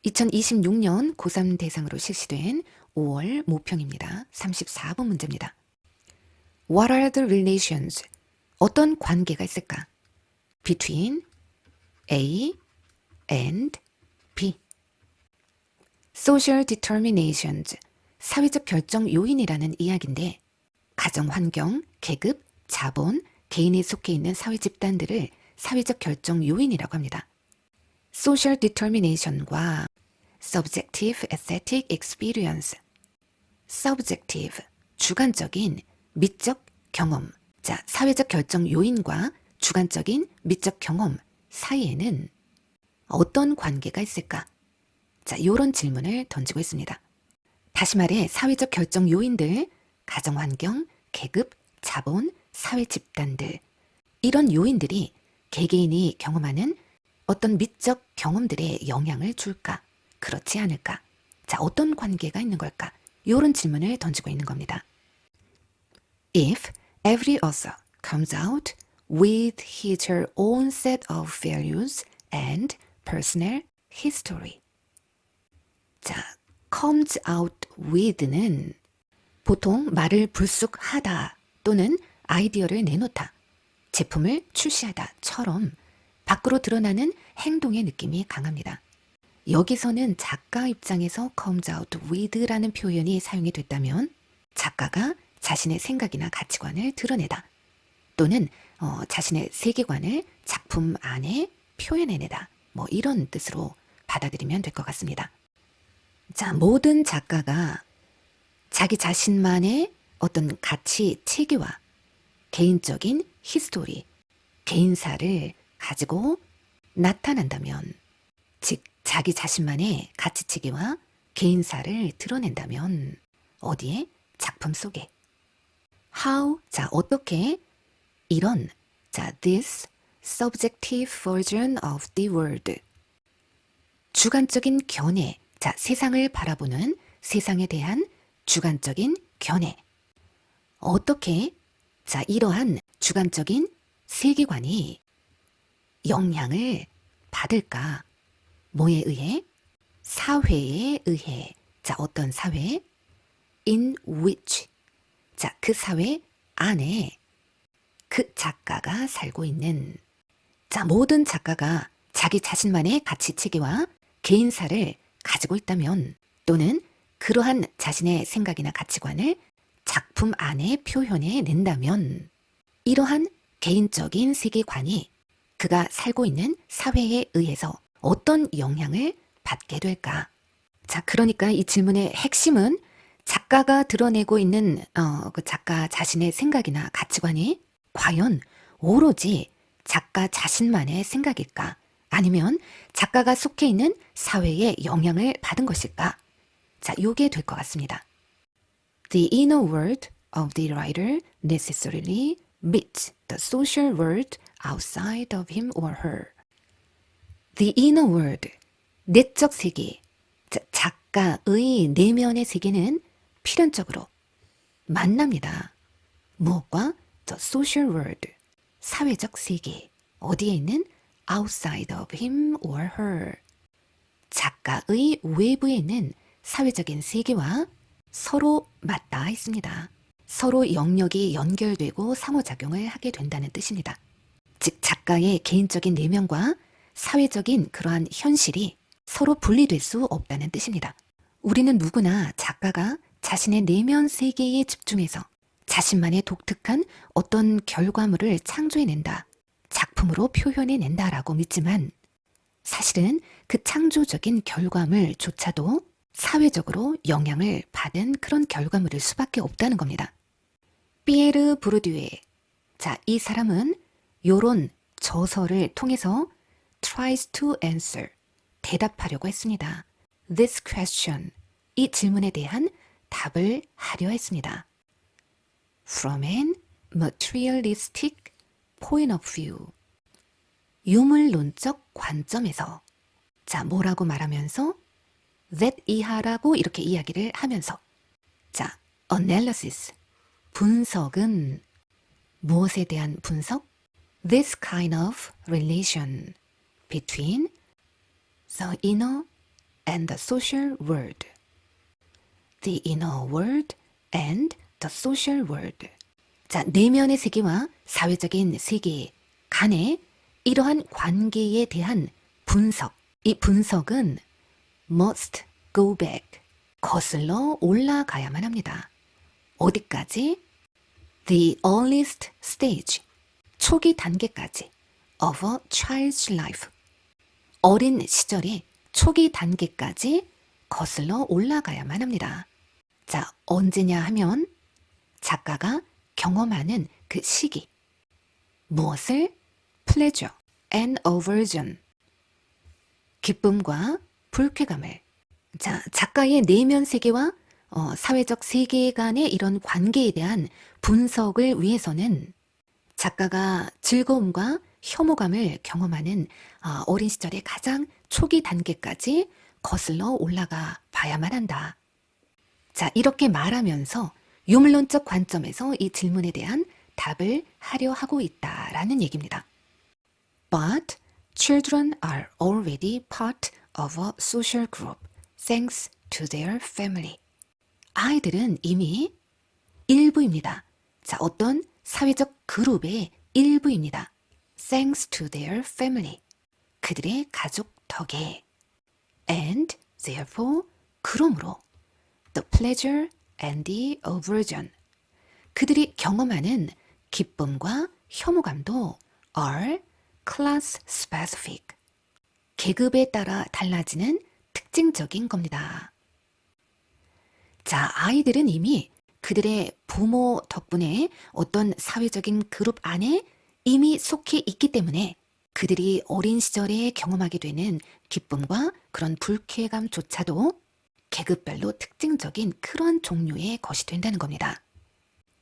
2026년 고3 대상으로 실시된 5월 모평입니다. 34번 문제입니다. What are the relations? 어떤 관계가 있을까? Between A and B. Social determinations. 사회적 결정 요인이라는 이야기인데 가정 환경, 계급, 자본, 개인이 속해 있는 사회 집단들을 사회적 결정 요인이라고 합니다. Social determination과 subjective aesthetic experience. subjective, 주관적인 미적 경험. 자, 사회적 결정 요인과 주관적인 미적 경험 사이에는 어떤 관계가 있을까? 자, 이런 질문을 던지고 있습니다. 다시 말해 사회적 결정 요인들, 가정 환경, 계급, 자본, 사회 집단들 이런 요인들이 개개인이 경험하는 어떤 미적 경험들에 영향을 줄까? 그렇지 않을까? 자, 어떤 관계가 있는 걸까? 이런 질문을 던지고 있는 겁니다. If every author comes out with his or her own set of values and personal history. 자, comes out with는 보통 말을 불쑥하다 또는 아이디어를 내놓다, 제품을 출시하다처럼 밖으로 드러나는 행동의 느낌이 강합니다. 여기서는 작가 입장에서 comes out with라는 표현이 사용이 됐다면 작가가 자신의 생각이나 가치관을 드러내다 또는 자신의 세계관을 작품 안에 표현해내다 뭐 이런 뜻으로 받아들이면 될 것 같습니다. 자, 모든 작가가 자기 자신만의 어떤 가치 체계와 개인적인 히스토리, 개인사를 가지고 나타난다면, 즉 자기 자신만의 가치 체계와 개인사를 드러낸다면 어디에? 작품 속에. How? 자, 어떻게? 이런, 자, this subjective version of the world. 주관적인 견해, 자, 세상을 바라보는 세상에 대한 주관적인 견해. 어떻게? 자, 이러한 주관적인 세계관이 영향을 받을까? 뭐에 의해? 사회에 의해. 자, 어떤 사회? In which. 자, 그 사회 안에 그 작가가 살고 있는. 자, 모든 작가가 자기 자신만의 가치 체계와 개인사를 가지고 있다면 또는 그러한 자신의 생각이나 가치관을 작품 안에 표현해 낸다면 이러한 개인적인 세계관이 그가 살고 있는 사회에 의해서 어떤 영향을 받게 될까? 자, 그러니까 이 질문의 핵심은 작가가 드러내고 있는 그 작가 자신의 생각이나 가치관이 과연 오로지 작가 자신만의 생각일까? 아니면 작가가 속해 있는 사회에 영향을 받은 것일까? 자, 요게 될 것 같습니다. The inner world of the writer necessarily meets the social world outside of him or her. The inner world, 내적 세계, 자, 작가의 내면의 세계는 필연적으로 만납니다. 무엇과? The social world, 사회적 세계, 어디에 있는? outside of him or her. 작가의 외부에 있는 사회적인 세계와 서로 맞닿아 있습니다. 서로 영역이 연결되고 상호작용을 하게 된다는 뜻입니다. 즉 작가의 개인적인 내면과 사회적인 그러한 현실이 서로 분리될 수 없다는 뜻입니다. 우리는 누구나 작가가 자신의 내면 세계에 집중해서 자신만의 독특한 어떤 결과물을 창조해낸다, 작품으로 표현해낸다라고 믿지만 사실은 그 창조적인 결과물조차도 사회적으로 영향을 받은 그런 결과물일 수밖에 없다는 겁니다. 피에르 부르듀에, 자, 이 사람은 요런 저서를 통해서 tries to answer, 대답하려고 했습니다. This question, 이 질문에 대한 답을 하려 했습니다. From an materialistic point of view, 유물론적 관점에서. 자, 뭐라고 말하면서? that 이하라고 이렇게 이야기를 하면서. 자, analysis, 분석은 무엇에 대한 분석? This kind of relation between the inner and the social world. The inner world and the social world. 자, 내면의 세계와 사회적인 세계 간의 이러한 관계에 대한 분석. 이 분석은 must go back. 거슬러 올라가야만 합니다. 어디까지? The earliest stage. 초기 단계까지. of a child's life. 어린 시절의 초기 단계까지 거슬러 올라가야만 합니다. 자, 언제냐 하면 작가가 경험하는 그 시기. 무엇을? pleasure and aversion. 기쁨과 불쾌감을. 자, 작가의 내면 세계와 사회적 세계 간의 이런 관계에 대한 분석을 위해서는 작가가 즐거움과 혐오감을 경험하는 어린 시절의 가장 초기 단계까지 거슬러 올라가 봐야만 한다. 자, 이렇게 말하면서 유물론적 관점에서 이 질문에 대한 답을 하려 하고 있다라는 얘기입니다. But children are already part of a social group thanks to their family. 아이들은 이미 일부입니다. 자, 어떤 사회적 그룹의 일부입니다. Thanks to their family. 그들의 가족 덕에. And therefore, 그러므로 the pleasure and the aversion. 그들이 경험하는 기쁨과 혐오감도 are class specific. 계급에 따라 달라지는 특징적인 겁니다. 자, 아이들은 이미 그들의 부모 덕분에 어떤 사회적인 그룹 안에 이미 속해 있기 때문에 그들이 어린 시절에 경험하게 되는 기쁨과 그런 불쾌감조차도 계급별로 특징적인 그런 종류의 것이 된다는 겁니다.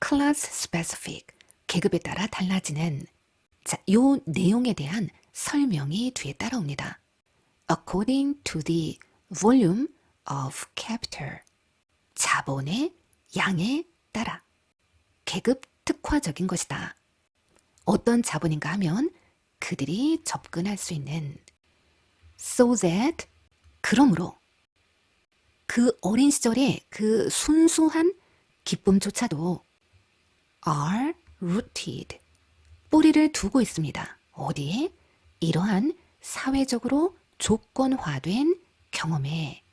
class specific, 계급에 따라 달라지는. 자, 요 내용에 대한 설명이 뒤에 따라옵니다. According to the volume of capital. 자본의 양에 따라. 계급 특화적인 것이다. 어떤 자본인가 하면 그들이 접근할 수 있는. So that, 그러므로 그 어린 시절의 그 순수한 기쁨조차도 are rooted, 뿌리를 두고 있습니다. 어디에? 이러한 사회적으로 조건화된 경험에.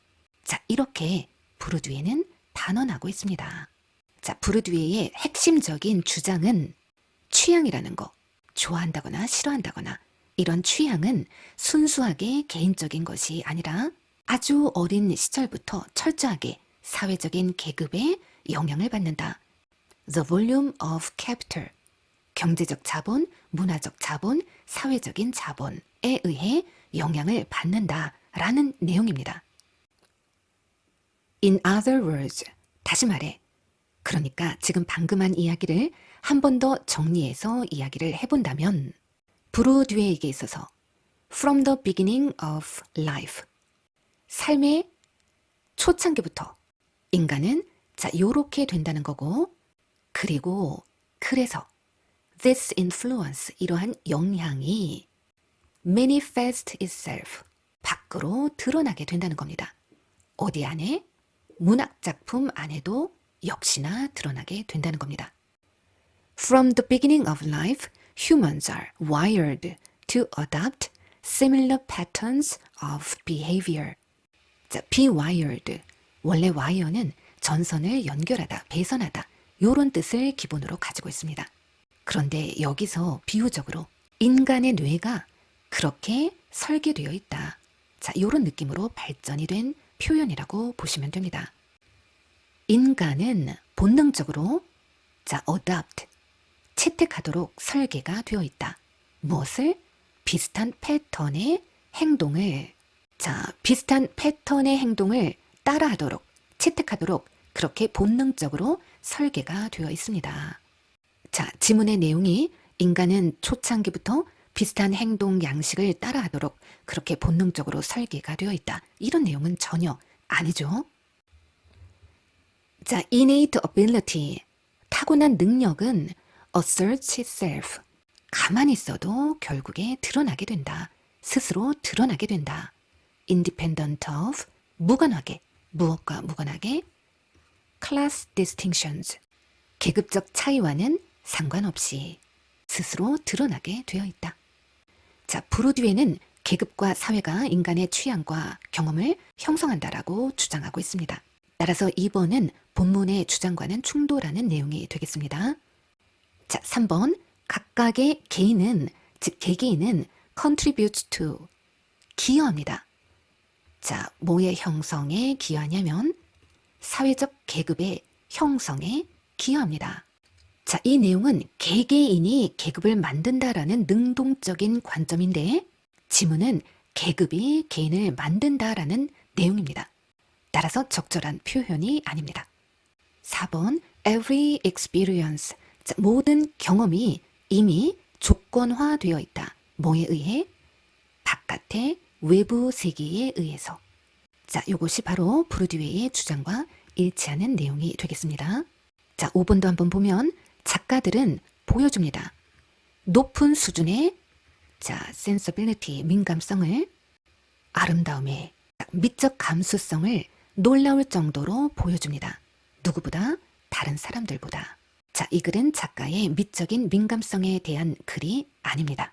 자, 이렇게 부르드웨는 단언하고 있습니다. 자, 부르드웨의 핵심적인 주장은 취향이라는 거, 좋아한다거나 싫어한다거나 이런 취향은 순수하게 개인적인 것이 아니라 아주 어린 시절부터 철저하게 사회적인 계급에 영향을 받는다. The volume of capital. 경제적 자본, 문화적 자본, 사회적인 자본에 의해 영향을 받는다라는 내용입니다. In other words, 다시 말해. 그러니까 지금 방금 한 이야기를 한 번 더 정리해서 이야기를 해본다면 부르드웨에게 있어서 from the beginning of life, 삶의 초창기부터 인간은 자, 요렇게 된다는 거고, 그리고 그래서 this influence, 이러한 영향이 manifest itself, 밖으로 드러나게 된다는 겁니다. 어디 안에? 문학작품 안에도 역시나 드러나게 된다는 겁니다. From the beginning of life, humans are wired to adopt similar patterns of behavior. 자, be wired. 원래 wire는 전선을 연결하다, 배선하다, 요런 뜻을 기본으로 가지고 있습니다. 그런데 여기서 비유적으로 인간의 뇌가 그렇게 설계되어 있다. 자, 요런 느낌으로 발전이 된 표현이라고 보시면 됩니다. 인간은 본능적으로 자, adopt, 채택하도록 설계가 되어 있다. 무엇을? 비슷한 패턴의 행동을. 자, 비슷한 패턴의 행동을 따라하도록, 채택하도록 그렇게 본능적으로 설계가 되어 있습니다. 자, 지문의 내용이 인간은 초창기부터 비슷한 행동 양식을 따라하도록 그렇게 본능적으로 설계가 되어 있다. 이런 내용은 전혀 아니죠. 자, innate ability, 타고난 능력은 asserts itself, 가만히 있어도 결국에 드러나게 된다. 스스로 드러나게 된다. independent of, 무관하게, 무엇과 무관하게 class distinctions, 계급적 차이와는 상관없이 스스로 드러나게 되어 있다. 자, 브로드웨이는 계급과 사회가 인간의 취향과 경험을 형성한다라고 주장하고 있습니다. 따라서 2번은 본문의 주장과는 충돌하는 내용이 되겠습니다. 자, 3번 각각의 개인은, 즉 개개인은 contributes to, 기여합니다. 자, 뭐의 형성에 기여하냐면 사회적 계급의 형성에 기여합니다. 자, 이 내용은 개개인이 계급을 만든다라는 능동적인 관점인데 지문은 계급이 개인을 만든다라는 내용입니다. 따라서 적절한 표현이 아닙니다. 4번 every experience, 자, 모든 경험이 이미 조건화되어 있다. 뭐에 의해? 바깥의 외부 세계에 의해서. 자, 이것이 바로 브로드웨이의 주장과 일치하는 내용이 되겠습니다. 자, 5번도 한번 보면 작가들은 보여줍니다. 높은 수준의 sensibility, 민감성을, 아름다움의 미적 감수성을 놀라울 정도로 보여줍니다. 누구보다? 다른 사람들보다. 자, 이 글은 작가의 미적인 민감성에 대한 글이 아닙니다.